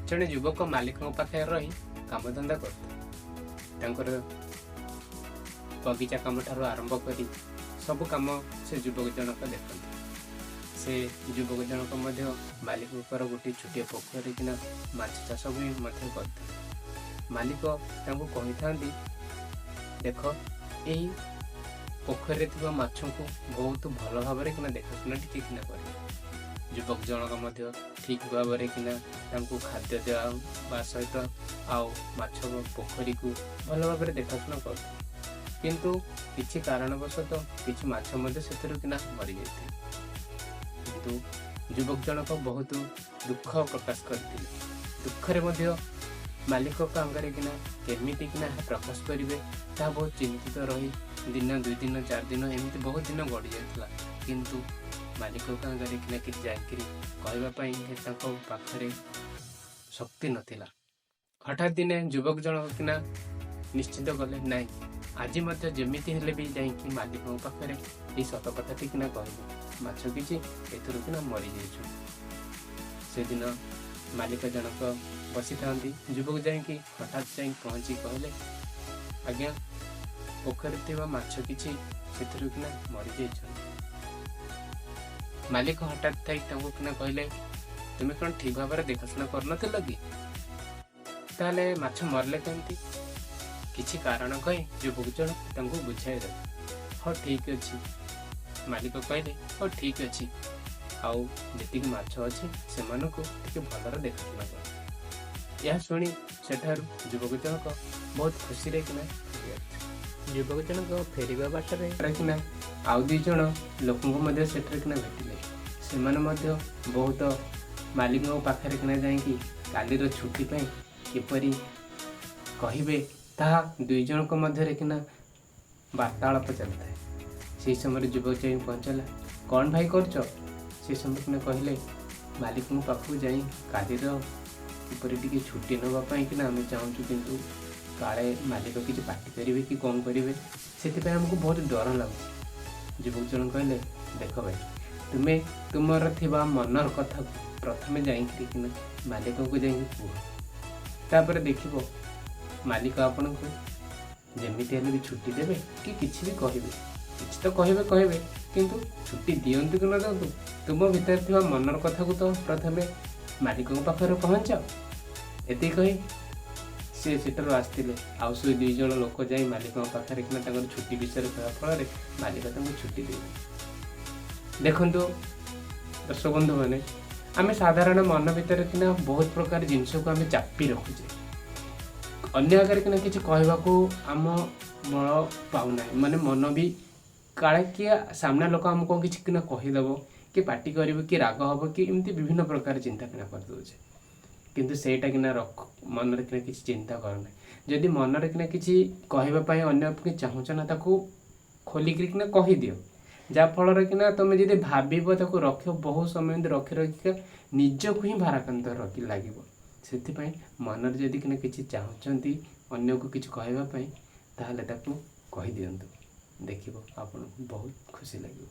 जड़े युवक मालिक पाखे रही कामधंदा कर बगीचा कम ठार आरंभ कर सब कम से युवक जनक देखते से युवक जनक मालिक गोटे छोटे पोखरी किना माछ चाष भी करते मालिक कही था देख यही पोखरी थी माछ को बहुत भल भाव देखाशुना टी किना कर युवक जनक ठीक भाव कि खाद्य देवा सहित आउ माछ पोखरी को भल भाव देखाशुना कर किंतु किसी कारणवशत किसी माछ किना मरी जाते किंतु युवक जनक बहुत दुख प्रकाश करते दुखरे मालिक आगे किना केमिति किना प्रकाश करेंगे ता बहुत चिंतित रही दिन 2 दिन 4 दिन एमती बहुत दिन गड़ी जाता किंतु मालिक आगे किना कि कहवाई पाखरे शक्ति नथिला। हठात दिने युवक जनक किना निश्चित गले नाई आज जमीती हेले भी जाइए मालिक पाखे ये सत कथा किना कहबे माछ किसी एथुरु किना मरी जाइछु से दिन मालिक जनक बसी था युवक जाइए हठात जा पहुँची कहले आज्ञा पोखरी थी माछ किसी किना मरी जाइछन। मालिक हठात थी किना कहले तुम्हें कौन ठीक भाव देखाशुना कर कि ताले माछ मरले केमती किसी कारण कही युवक जन बुझाई दे हाँ ठीक अच्छे मालिक कहले हाँ ठीक अच्छे आउ जी माछ अच्छी से भलर देखाशुना कर यह शुणी सेठार युवक जनक बहुत खुशी रे किना युवक जनक फेरिबा बाटरे किना आउ 2 जन लोक किना भेटिले से बहुत मालिक पाखे किना जाइए कालीर छुट्टी किपरि कहिबे ताहा 2 जनक मध्य किना वार्तालाप चलता है। से समय युवक जा पहुँचला कौन भाई कर से समय किना कहले मालिक पाखु जाई कालीर किपरि टिके छुट्टी नापाई कि आम चाहूँ किंतु काले मालिक किसी पार्टी करेंगे कि कौन करेंगे से आमको बहुत डर लगे। युवक जन कहले देख भाई तुम्हें तुमर थिबा मनर कथा प्रथमे जाइए मालिक को जाइए कह देखो मालिक आपण को जमीती हेल्ले भी छुट्टी देवे कि किसी भी कहे किसी तो कहे किंतु छुट्टी दिंतु कि न दिंतु तुम भीतर थिबा मनर कथा को तो प्रथमे मालिक पाखे पहुँच एति कही सी सेटर आसते आउ से 2 जन लोक जा मालिक पाखे छुट्टी विषय कह फल मालिक छुट्टी दे देखु दर्शक बंधु मैंने आम साधारण मन भीतर किना बहुत प्रकार जिनस को आम चापी रखुचे अन्य आगे किना किसी कहवाक आम बल पाऊना माने मन भी काले किए सामना लोक आमको किसी किना कहीदेव कि पार्टी कर कि राग हम कि एमती विभिन्न प्रकार चिंता किना करदे किंतु सेटा किना मन किना किसी चिंता करना जदि मन किना किसी कहवाई अन्य चाहूच ना खोलिक कही दियो जाफल कि तुम जब भाव रख बहुत समय रखी रखिका निजक ही भाराक्रांत लगे से मन जदि किसी चाहते अन्य को किसी कहवाई ताहले कही दिंतु देखिए आपको बहुत खुशी लगे।